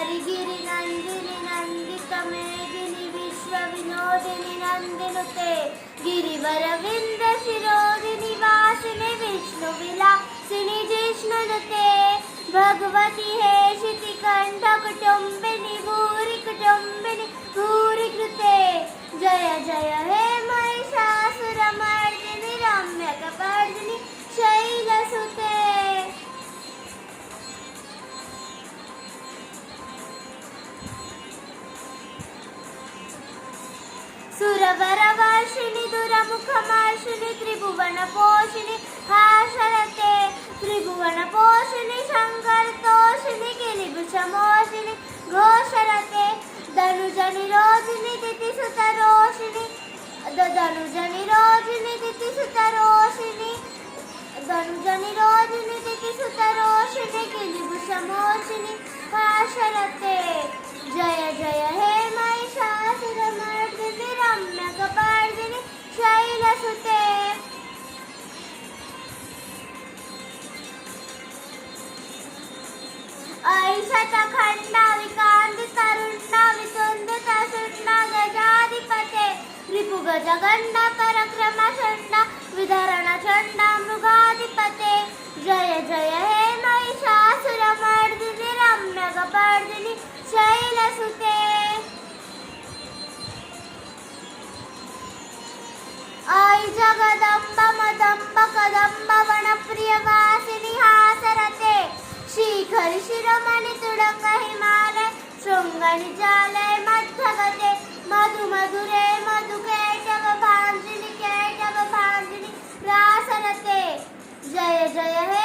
हरिगिरि नंदिनि नंदित मेदिनि विश्वविनोदिनि नंदिनुते गिरिवरविंद शिरोदिनि वासिनि विष्णुविलासिनि जिष्णुनुते भगवती हेशिति कंठ कुटुंबिनि भूरि कुटुंबिनि भूरि कृते जय जय हे महिषासुरमर्दिनि रम्यकपर्दिनि शैलसुते। सुरवरवर्षिणि दुरमुखमर्षिणि त्रिभुवनपोषिणि हासरते त्रिभुवनपोषिणि शङ्करतोषिणि गिरिभुजमोषिणि घोषरते धनुजनिरोधिनि दितिसुतरोषिणि धनुजनिरोधिनि दितिसुतरोषिणि धनुजनिरोधिनि दितिसुतरोषिणि गिरिभुजमोषिनि हासरते जय जय हे महिषासुरमर्दिनि रम्यकपर्दिनि शैलसुते। ऐशतखण्डा विकान्दितरुण्डा वितुन्दिता सुण्डा गजाधिपते रिपुगजगण्डा पराक्रमचण्डा विधरणचण्डा मृगाधिपते जय जय हे महिषासुरमर्दिनि रम्यकपर्दिनि शैलसुते। आई जगदम्ब मदम्ब कदम्ब वनप्रियवासिनि हासरते शिखरि शिरोमणि तुडंग हिमालय शृंगनिजालय मध्यगते मधु मधुरे मधुकेटव भांजिनि रासरते जय जय हे